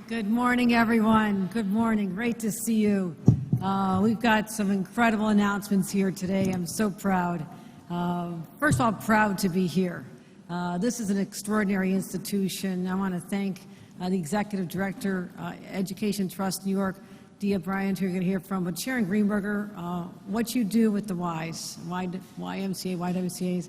Good morning, everyone. Good morning. Great to see you. We've got some incredible announcements here today. I'm so proud. First of all, proud to be here. This is an extraordinary institution. I want to thank the Executive Director, Education Trust New York, Gillibrand, who you're going to hear from, but Sharon Greenberger, what you do with the Ys, YWCAs,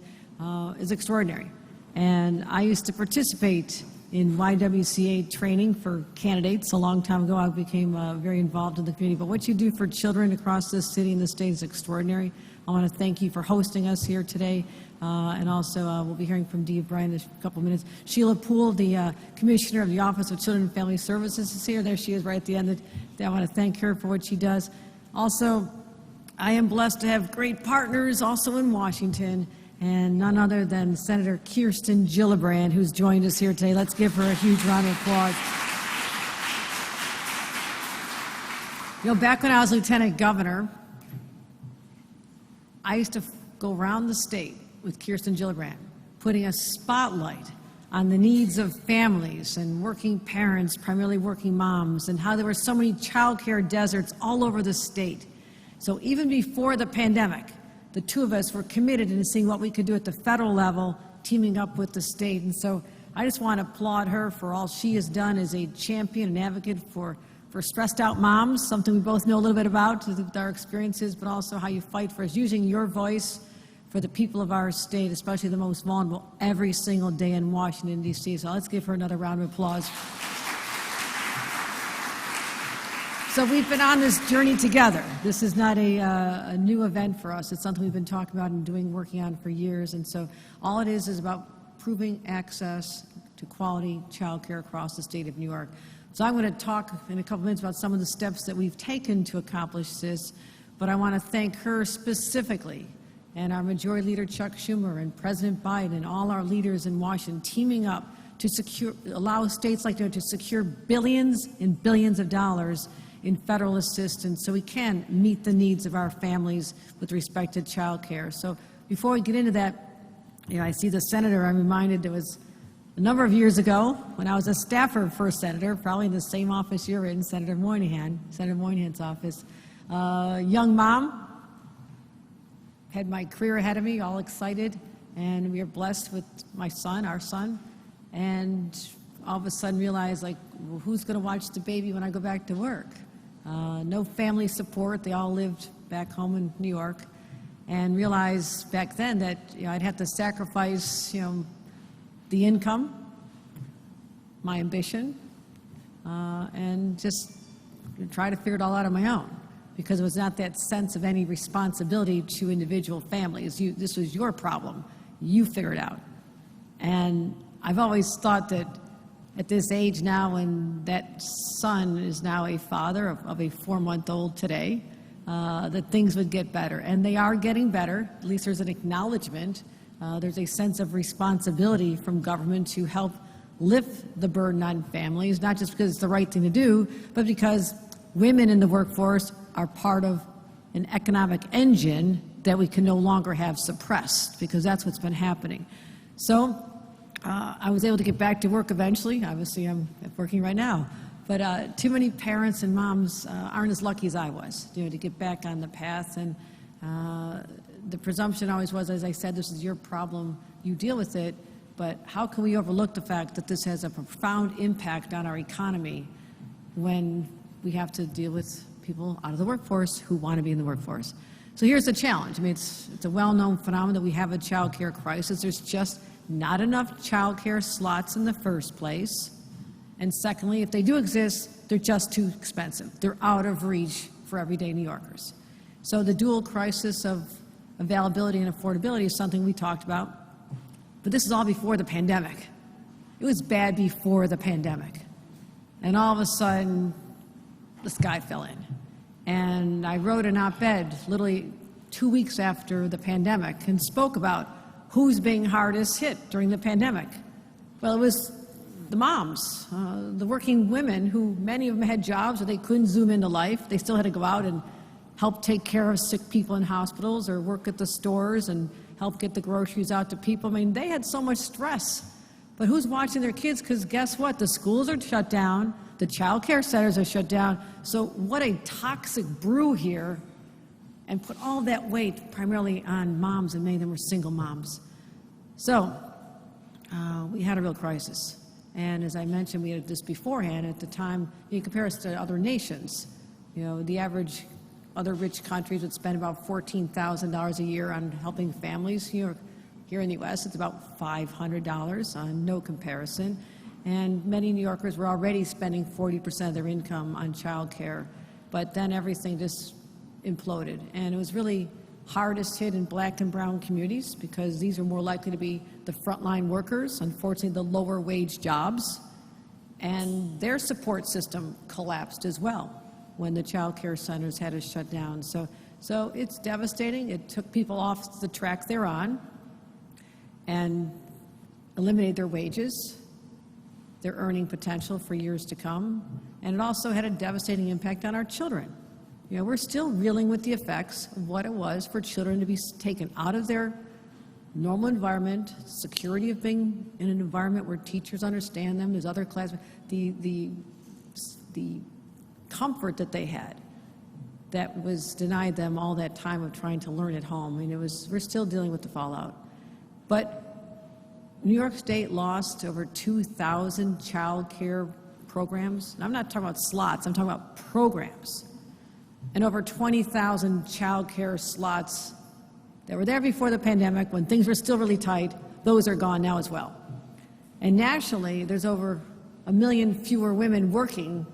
is extraordinary. And I used to participate in YWCA training for candidates a long time ago. I became very involved in the community. But what you do for children across this city and the state is extraordinary. I want to thank you for hosting us here today. And also, we'll be hearing from Gillibrand in a couple minutes. Sheila Poole, the Commissioner of the Office of Children and Family Services, is here. There she is right at the end. I want to thank her for what she does. Also, I am blessed to have great partners also in Washington, and none other than Senator Kirsten Gillibrand, who's joined us here today. Let's give her a huge round of applause. You know, back when I was Lieutenant Governor, I used to go around the state with Kirsten Gillibrand, putting a spotlight on the needs of families and working parents, primarily working moms, and how there were so many child care deserts all over the state. So even before the pandemic, the two of us were committed in seeing what we could do at the federal level, teaming up with the state. And so I just want to applaud her for all she has done as a champion and advocate for stressed out moms, something we both know a little bit about with our experiences, but also how you fight for us, using your voice for the people of our state, especially the most vulnerable, every single day in Washington, D.C. So let's give her another round of applause. So we've been on this journey together. This is not a new event for us. It's something we've been talking about and working on for years. And so all it is about proving access to quality child care across the state of New York. So I'm going to talk in a couple minutes about some of the steps that we've taken to accomplish this, but I want to thank her specifically, and our Majority Leader Chuck Schumer and President Biden and all our leaders in Washington teaming up to allow states like New York to secure billions and billions of dollars in federal assistance so we can meet the needs of our families with respect to child care. So before we get into that, I see the senator. I'm reminded it was a number of years ago when I was a staffer for a senator, probably in the same office you're in, Senator Moynihan's office. Young mom, had my career ahead of me, all excited, and we were blessed with my son, our son, and all of a sudden realized, well, who's going to watch the baby when I go back to work? No family support. They all lived back home in New York, and realized back then that I'd have to sacrifice the income, my ambition, and just try to figure it all out on my own, because it was not that sense of any responsibility to individual families. This was your problem. You figure it out. And I've always thought that at this age now, when that son is now a father of a 4-month-old today, that things would get better. And they are getting better. At least there's an acknowledgement. There's a sense of responsibility from government to help lift the burden on families, not just because it's the right thing to do, but because women in the workforce are part of an economic engine that we can no longer have suppressed, because that's what's been happening. So I was able to get back to work eventually. Obviously, I'm working right now. But too many parents and moms aren't as lucky as I was, to get back on the path. And the presumption always was, as I said, this is your problem, you deal with it. But how can we overlook the fact that this has a profound impact on our economy when we have to deal with people out of the workforce who want to be in the workforce? So here's the challenge. I mean, it's a well-known phenomenon that we have a child care crisis. There's just not enough child care slots in the first place. And secondly, if they do exist, they're just too expensive. They're out of reach for everyday New Yorkers. So the dual crisis of availability and affordability is something we talked about. But this is all before the pandemic. It was bad before the pandemic. And all of a sudden, the sky fell in. And I wrote an op-ed literally 2 weeks after the pandemic and spoke about who's being hardest hit during the pandemic. Well, it was the moms, the working women, who many of them had jobs where they couldn't zoom into life. They still had to go out and help take care of sick people in hospitals or work at the stores and help get the groceries out to people. I mean, they had so much stress. But who's watching their kids? Because guess what? The schools are shut down. The child care centers are shut down. So what a toxic brew here, and put all that weight primarily on moms, and many of them were single moms. So we had a real crisis. And as I mentioned, we had this beforehand. At the time, you compare us to other nations. You know, the average other rich countries would spend about $14,000 a year on helping families. Here in the U.S., it's about $500, no comparison. And many New Yorkers were already spending 40% of their income on child care. But then everything just imploded. And it was really hardest hit in black and brown communities because these are more likely to be the frontline workers, unfortunately the lower wage jobs, and their support system collapsed as well when the child care centers had to shut down. So it's devastating. It took people off the track they're on and eliminated their wages, their earning potential for years to come, and it also had a devastating impact on our children. You know, we're still reeling with the effects of what it was for children to be taken out of their normal environment, security of being in an environment where teachers understand them, there's other classes, the comfort that they had that was denied them all that time of trying to learn at home. I mean, we're still dealing with the fallout. But New York State lost over 2,000 child care programs. And I'm not talking about slots, I'm talking about programs. And over 20,000 child care slots that were there before the pandemic when things were still really tight, those are gone now as well. And nationally, there's over 1 million fewer women working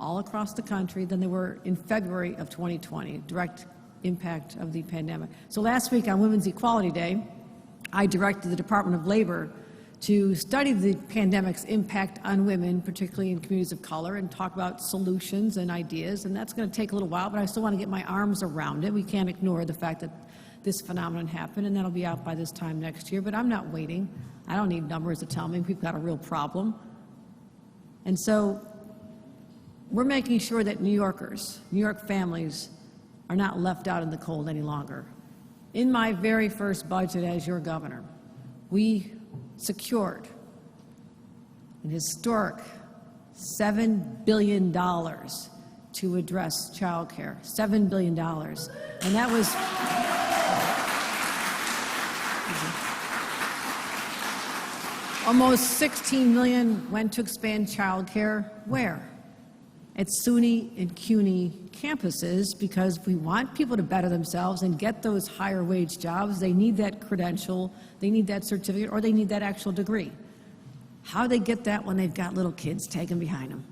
all across the country than there were in February of 2020, direct impact of the pandemic. So last week on Women's Equality Day, I directed the Department of Labor to study the pandemic's impact on women, particularly in communities of color, and talk about solutions and ideas. And that's going to take a little while, but I still want to get my arms around it. We can't ignore the fact that this phenomenon happened, and that'll be out by this time next year. But I'm not waiting. I don't need numbers to tell me we've got a real problem. And so we're making sure that New Yorkers, New York families, are not left out in the cold any longer. In my very first budget as your governor, we secured an historic $7 billion to address child care, $7 billion. And that was, almost 16 million went to expand child care. Where? At SUNY and CUNY campuses, because we want people to better themselves and get those higher wage jobs. They need that credential, they need that certificate, or they need that actual degree. How do they get that when they've got little kids tagging behind them?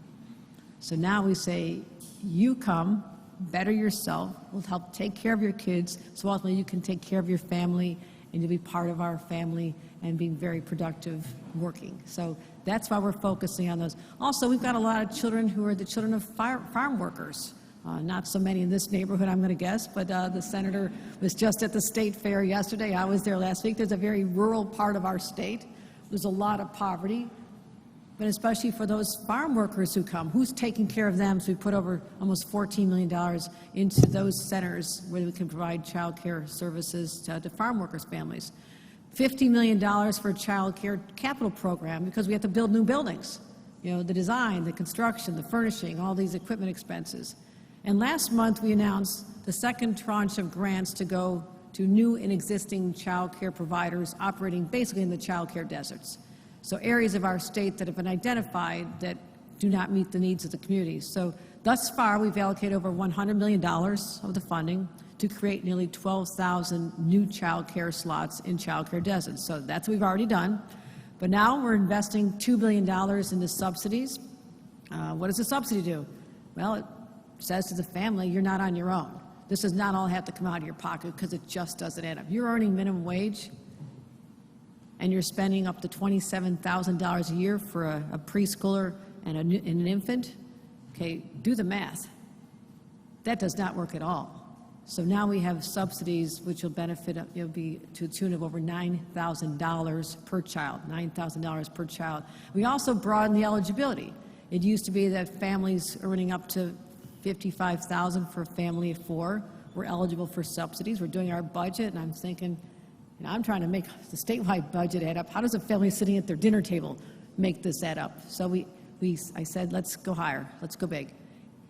So now we say, you come, better yourself, we'll help take care of your kids, so ultimately you can take care of your family and you'll be part of our family and being very productive working. So that's why we're focusing on those. Also, we've got a lot of children who are the children of farm workers. Not so many in this neighborhood, I'm going to guess, but the senator was just at the state fair yesterday. I was there last week. There's a very rural part of our state. There's a lot of poverty, but especially for those farm workers who come, who's taking care of them? So we put over almost $14 million into those centers where we can provide child care services to farm workers' families. $50 million for a child care capital program because we have to build new buildings. You know, the design, the construction, the furnishing, all these equipment expenses. And last month we announced the second tranche of grants to go to new and existing child care providers operating basically in the child care deserts. So areas of our state that have been identified that do not meet the needs of the communities. So thus far we've allocated over $100 million of the funding to create nearly 12,000 new child care slots in child care deserts. So that's what we've already done. But now we're investing $2 billion into subsidies. What does the subsidy do? Well, it says to the family, you're not on your own. This does not all have to come out of your pocket because it just doesn't add up. You're earning minimum wage and you're spending up to $27,000 a year for a preschooler and an infant. Okay, do the math. That does not work at all. So now we have subsidies which will benefit, it'll be to the tune of over $9,000 per child, $9,000 per child. We also broaden the eligibility. It used to be that families earning up to $55,000 for a family of 4 were eligible for subsidies. We're doing our budget, and I'm thinking, you know, I'm trying to make the statewide budget add up. How does a family sitting at their dinner table make this add up? So we I said, let's go higher, let's go big.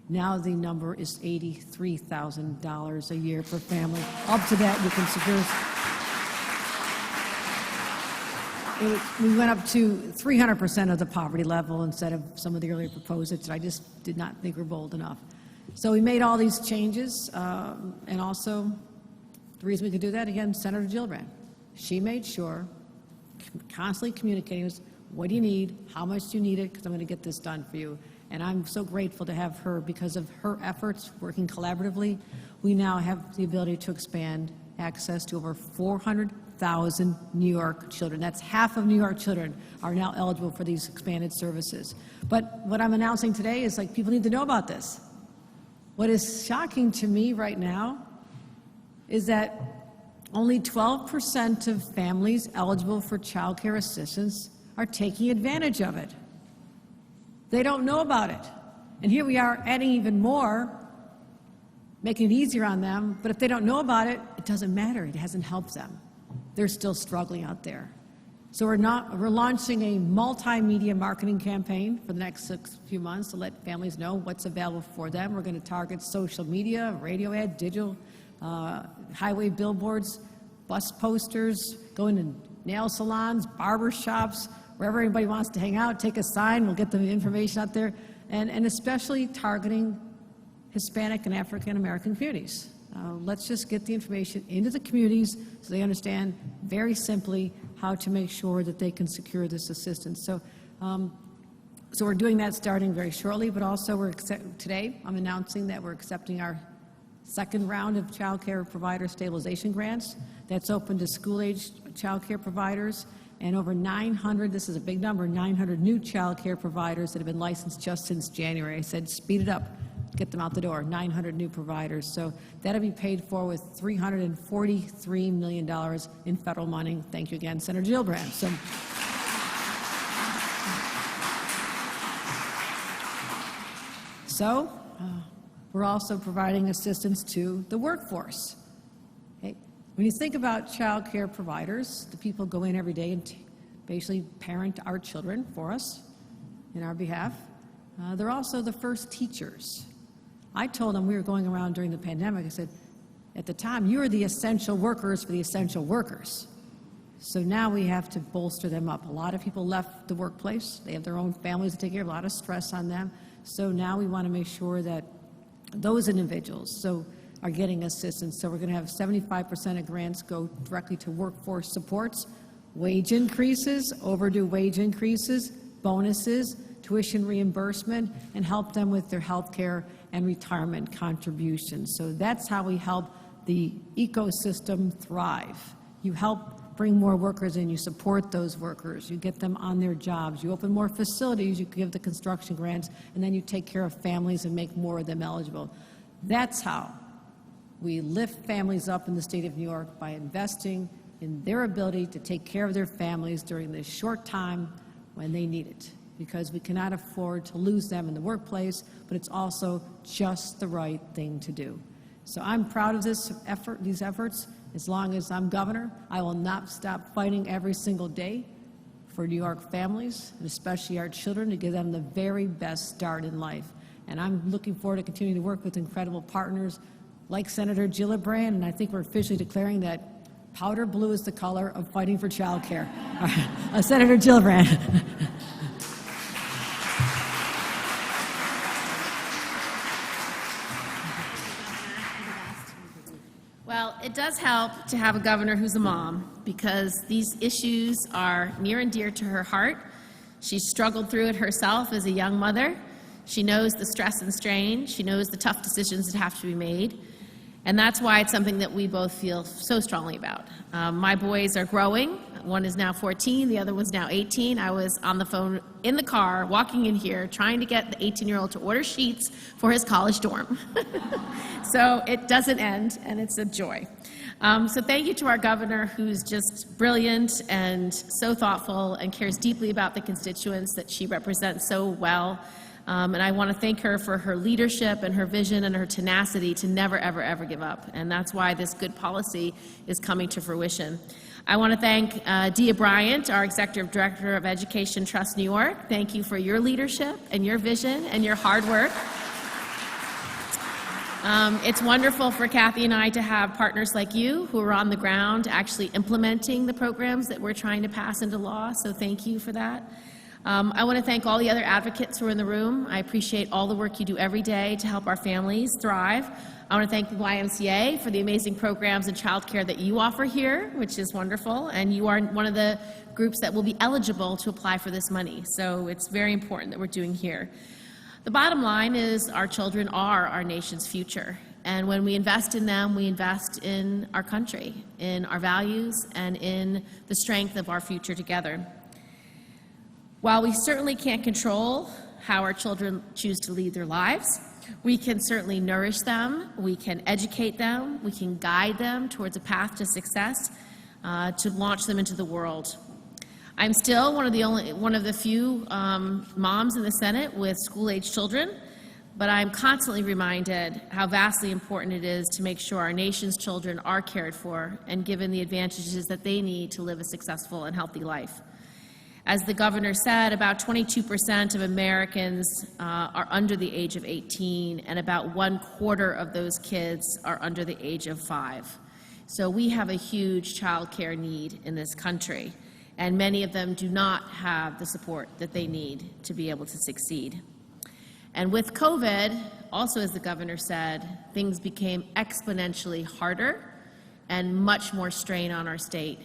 Now the number is $83,000 a year per family. Up to that, you can secure. We went up to 300% of the poverty level instead of some of the earlier proposals that I just did not think were bold enough. So we made all these changes, and also the reason we could do that, again, Senator Gillibrand. She made sure, constantly communicating with us, what do you need, how much do you need it, because I'm going to get this done for you. And I'm so grateful to have her. Because of her efforts, working collaboratively, we now have the ability to expand access to over 400,000 New York children. That's half of New York children are now eligible for these expanded services. But what I'm announcing today is, like, people need to know about this. What is shocking to me right now is that only 12% of families eligible for child care assistance are taking advantage of it. They don't know about it. And here we are adding even more, making it easier on them, but if they don't know about it, it doesn't matter. It hasn't helped them. They're still struggling out there. So we're launching a multimedia marketing campaign for the next few months to let families know what's available for them. We're going to target social media, radio ad, digital, highway billboards, bus posters, go into nail salons, barber shops, wherever anybody wants to hang out, take a sign, we'll get the information out there, and especially targeting Hispanic and African American communities. Let's just get the information into the communities so they understand very simply how to make sure that they can secure this assistance. So we're doing that starting very shortly, but also today I'm announcing that we're accepting our second round of child care provider stabilization grants. That's open to school-aged child care providers, and over 900, this is a big number, 900 new child care providers that have been licensed just since January. I said, speed it up, get them out the door, 900 new providers. So that'll be paid for with $343 million in federal money. Thank you again, Senator Gillibrand. So we're also providing assistance to the workforce. Okay? When you think about child care providers, the people go in every day and basically parent our children for us, in our behalf. They're also the first teachers. I told them, we were going around during the pandemic, I said, at the time, you were the essential workers for the essential workers. So now we have to bolster them up. A lot of people left the workplace. They have their own families to take care of, a lot of stress on them. So now we want to make sure that those individuals are getting assistance. So we're going to have 75% of grants go directly to workforce supports, wage increases, overdue wage increases, bonuses, tuition reimbursement, and help them with their health care and retirement contributions. So that's how we help the ecosystem thrive. You help bring more workers in, you support those workers, you get them on their jobs, you open more facilities, you give the construction grants, and then you take care of families and make more of them eligible. That's how we lift families up in the state of New York, by investing in their ability to take care of their families during this short time when they need it, because we cannot afford to lose them in the workplace, but it's also just the right thing to do. So I'm proud of these efforts. As long as I'm governor, I will not stop fighting every single day for New York families, and especially our children, to give them the very best start in life. And I'm looking forward to continuing to work with incredible partners like Senator Gillibrand, and I think we're officially declaring that powder blue is the color of fighting for child care. Senator Gillibrand. Well, it does help to have a governor who's a mom, because these issues are near and dear to her heart. She's struggled through it herself as a young mother. She knows the stress and strain. She knows the tough decisions that have to be made. And that's why it's something that we both feel so strongly about. My boys are growing. One is now 14, the other one's now 18. I was on the phone in the car, walking in here, trying to get the 18-year-old to order sheets for his college dorm. So it doesn't end, and it's a joy. So thank you to our governor, who's just brilliant and so thoughtful and cares deeply about the constituents that she represents so well. And I want to thank her for her leadership and her vision and her tenacity to never, ever, ever give up. And that's why this good policy is coming to fruition. I want to thank Dia Bryant, our Executive Director of Education Trust New York. Thank you for your leadership and your vision and your hard work. It's wonderful for Kathy and I to have partners like you who are on the ground actually implementing the programs that we're trying to pass into law, so thank you for that. I want to thank all the other advocates who are in the room. I appreciate all the work you do every day to help our families thrive. I want to thank the YMCA for the amazing programs and childcare that you offer here, which is wonderful, and you are one of the groups that will be eligible to apply for this money, so it's very important that we're doing here. The bottom line is our children are our nation's future, and when we invest in them, we invest in our country, in our values, and in the strength of our future together. While we certainly can't control how our children choose to lead their lives, we can certainly nourish them, we can educate them, we can guide them towards a path to success, to launch them into the world. I'm still one of the few moms in the Senate with school-age children, but I'm constantly reminded how vastly important it is to make sure our nation's children are cared for and given the advantages that they need to live a successful and healthy life. As the governor said, about 22% of Americans are under the age of 18, and about 1/4 of those kids are under the age of 5. So we have a huge child care need in this country, and many of them do not have the support that they need to be able to succeed. And with COVID, also as the governor said, things became exponentially harder and much more strain on our state.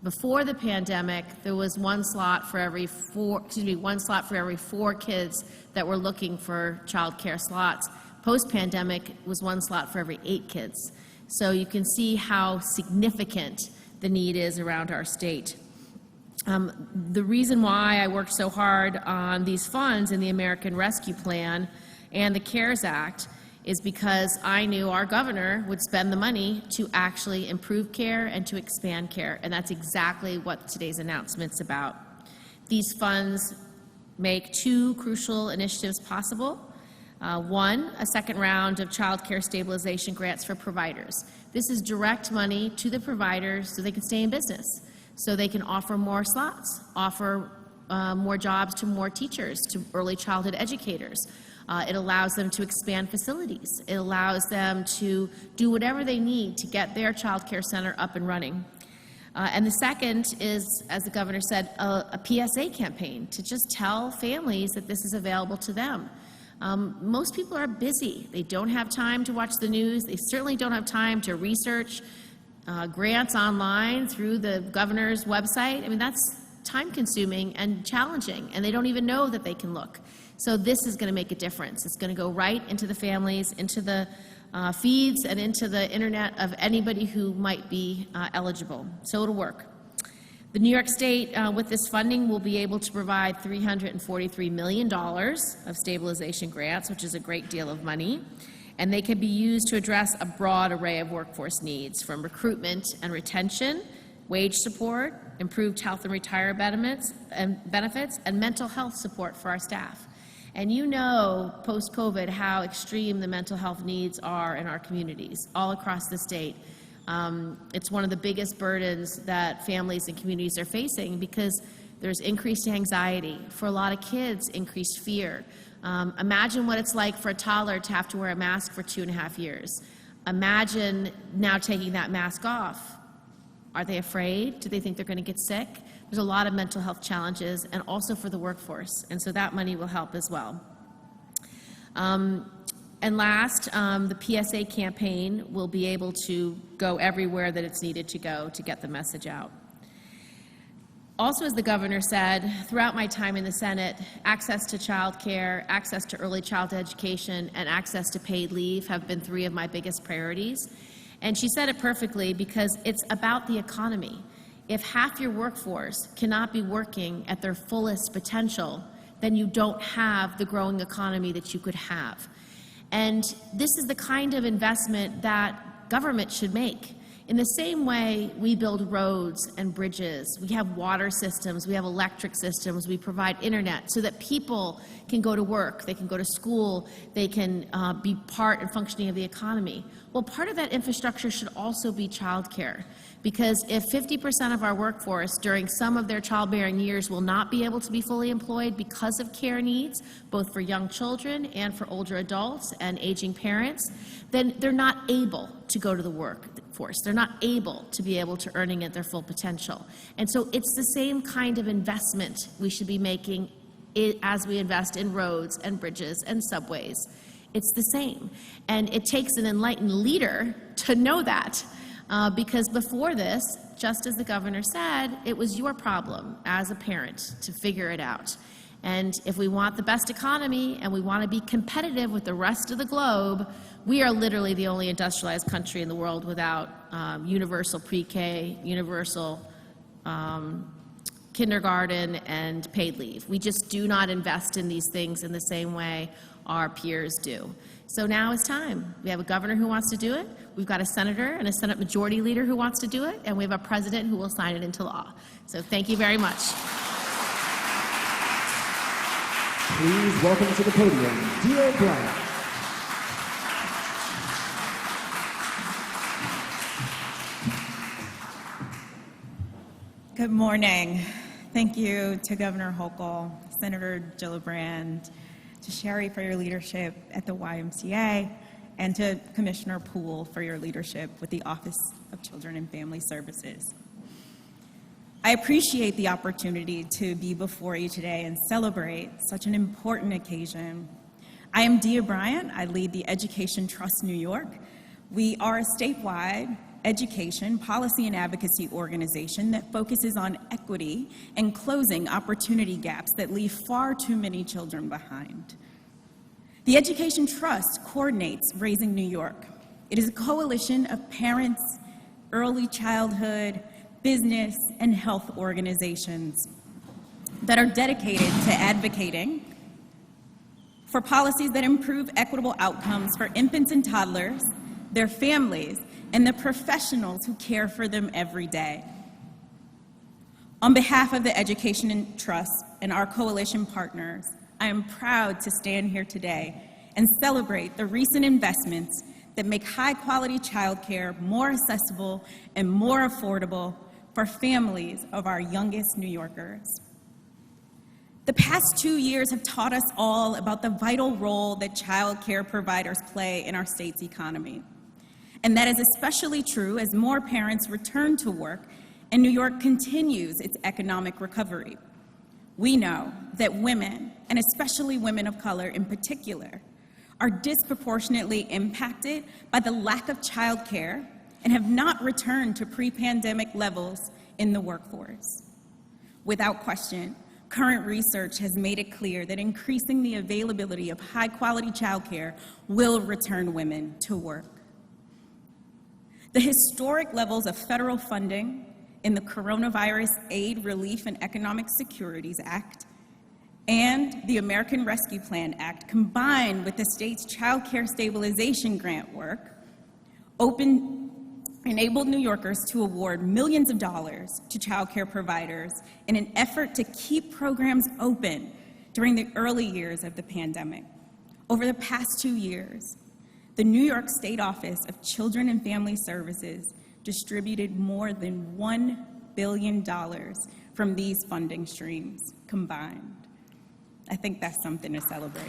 Before the pandemic, there was one slot for every four kids that were looking for child care slots. Post-pandemic, it was one slot for every 8 kids. So you can see how significant the need is around our state. The reason why I worked so hard on these funds in the American Rescue Plan and the CARES Act is because I knew our governor would spend the money to actually improve care and to expand care, and that's exactly what today's announcement's about. These funds make 2 crucial initiatives possible. One, a second round of child care stabilization grants for providers. This is direct money to the providers so they can stay in business, so they can offer more slots, offer more jobs to more teachers, to early childhood educators. It allows them to expand facilities. It allows them to do whatever they need to get their child care center up and running. And the second is, as the governor said, a PSA campaign to just tell families that this is available to them. Most people are busy. They don't have time to watch the news. They certainly don't have time to research grants online through the governor's website. I mean, that's time-consuming and challenging, and they don't even know that they can look. So this is going to make a difference. It's going to go right into the families, into the feeds, and into the internet of anybody who might be eligible. So it'll work. The New York State, with this funding, will be able to provide $343 million of stabilization grants, which is a great deal of money. And they can be used to address a broad array of workforce needs, from recruitment and retention, wage support, improved health and retirement benefits, and mental health support for our staff. And you know, post-COVID, how extreme the mental health needs are in our communities, all across the state. It's one of the biggest burdens that families and communities are facing because there's increased anxiety. For a lot of kids, increased fear. Imagine what it's like for a toddler to have to wear a mask for 2.5 years. Imagine now taking that mask off. Are they afraid? Do they think they're going to get sick? There's a lot of mental health challenges, and also for the workforce, and so that money will help as well. And last, the PSA campaign will be able to go everywhere that it's needed to go to get the message out. Also, as the governor said, throughout my time in the Senate, access to child care, access to early childhood education, and access to paid leave have been 3 of my biggest priorities. And she said it perfectly because it's about the economy. If half your workforce cannot be working at their fullest potential, then you don't have the growing economy that you could have. And this is the kind of investment that government should make. In the same way we build roads and bridges, we have water systems, we have electric systems, we provide internet so that people can go to work, they can go to school, they can be part and functioning of the economy. Well, part of that infrastructure should also be childcare, Because if 50% of our workforce during some of their childbearing years will not be able to be fully employed because of care needs, both for young children and for older adults and aging parents, then they're not able to go to the workforce. They're not able to be able to earning at their full potential. And so it's the same kind of investment we should be making as we invest in roads and bridges and subways. It's the same. And it takes an enlightened leader to know that. Because before this, just as the governor said, it was your problem as a parent to figure it out. And if we want the best economy and we want to be competitive with the rest of the globe, we are literally the only industrialized country in the world without universal pre-K, universal kindergarten, and paid leave. We just do not invest in these things in the same way our peers do. So now it's time. We have a governor who wants to do it. We've got a senator and a Senate majority leader who wants to do it. And we have a president who will sign it into law. So thank you very much. Please welcome to the podium, Gillibrand. Good morning. Thank you to Governor Hochul, Senator Gillibrand, to Sherry for your leadership at the YMCA, and to Commissioner Poole for your leadership with the Office of Children and Family Services. I appreciate the opportunity to be before you today and celebrate such an important occasion. I am Dia Bryant. I lead the Education Trust New York. We are a statewide education, policy, and advocacy organization that focuses on equity and closing opportunity gaps that leave far too many children behind. The Education Trust coordinates Raising New York. It is a coalition of parents, early childhood, business, and health organizations that are dedicated to advocating for policies that improve equitable outcomes for infants and toddlers, their families, and the professionals who care for them every day. On behalf of the Education Trust and our coalition partners, I am proud to stand here today and celebrate the recent investments that make high-quality childcare more accessible and more affordable for families of our youngest New Yorkers. The past 2 years have taught us all about the vital role that childcare providers play in our state's economy. And that is especially true as more parents return to work and New York continues its economic recovery. We know that women, and especially women of color in particular, are disproportionately impacted by the lack of childcare and have not returned to pre-pandemic levels in the workforce. Without question, current research has made it clear that increasing the availability of high-quality childcare will return women to work. The historic levels of federal funding in the Coronavirus Aid, Relief, and Economic Securities Act and the American Rescue Plan Act, combined with the state's Child Care Stabilization Grant work, enabled New Yorkers to award millions of dollars to child care providers in an effort to keep programs open during the early years of the pandemic. Over the past 2 years, the New York State Office of Children and Family Services distributed more than $1 billion from these funding streams combined. I think that's something to celebrate.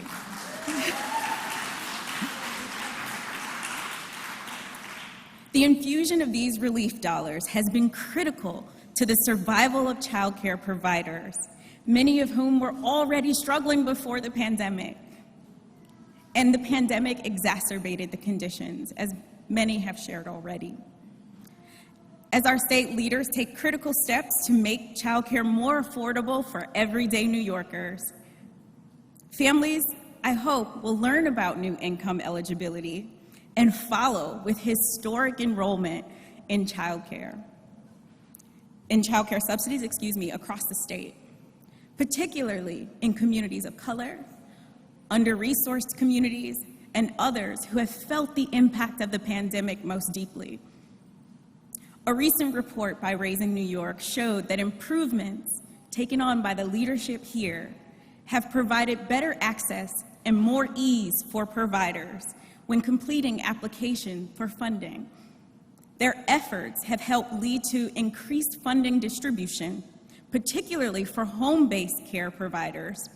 The infusion of these relief dollars has been critical to the survival of child care providers, many of whom were already struggling before the pandemic. And the pandemic exacerbated the conditions, as many have shared already. As our state leaders take critical steps to make childcare more affordable for everyday New Yorkers, families, I hope, will learn about new income eligibility and follow with historic enrollment in childcare subsidies, across the state, particularly in communities of color, under-resourced communities, and others who have felt the impact of the pandemic most deeply. A recent report by Raising New York showed that improvements taken on by the leadership here have provided better access and more ease for providers when completing application for funding. Their efforts have helped lead to increased funding distribution, particularly for home-based care providers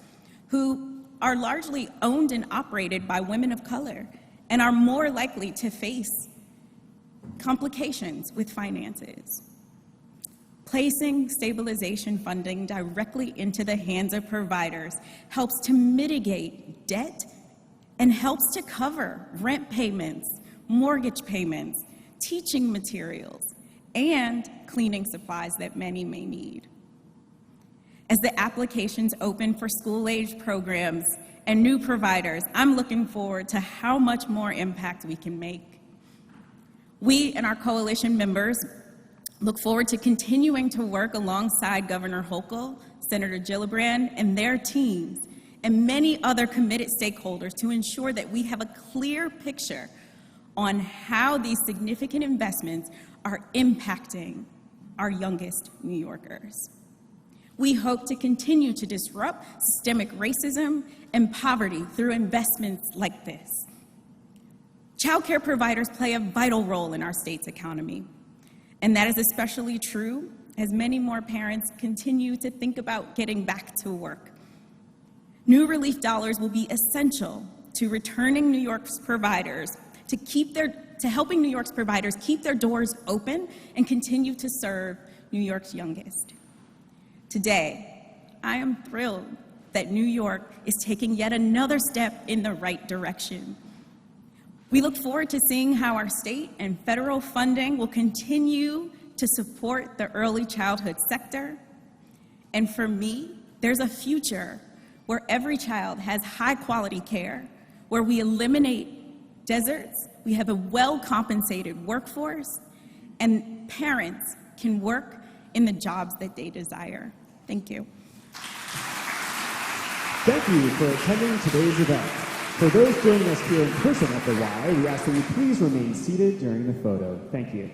who are largely owned and operated by women of color and are more likely to face complications with finances. Placing stabilization funding directly into the hands of providers helps to mitigate debt and helps to cover rent payments, mortgage payments, teaching materials, and cleaning supplies that many may need. As the applications open for school-age programs and new providers, I'm looking forward to how much more impact we can make. We and our coalition members look forward to continuing to work alongside Governor Hochul, Senator Gillibrand, and their teams, and many other committed stakeholders to ensure that we have a clear picture on how these significant investments are impacting our youngest New Yorkers. We hope to continue to disrupt systemic racism and poverty through investments like this. Child care providers play a vital role in our state's economy, and that is especially true as many more parents continue to think about getting back to work. New relief dollars will be essential to returning New York's providers to helping New York's providers keep their doors open and continue to serve New York's youngest. Today, I am thrilled that New York is taking yet another step in the right direction. We look forward to seeing how our state and federal funding will continue to support the early childhood sector. And for me, there's a future where every child has high-quality care, where we eliminate deserts, we have a well-compensated workforce, and parents can work in the jobs that they desire. Thank you. Thank you for attending today's event. For those joining us here in person at the Y, we ask that you please remain seated during the photo. Thank you.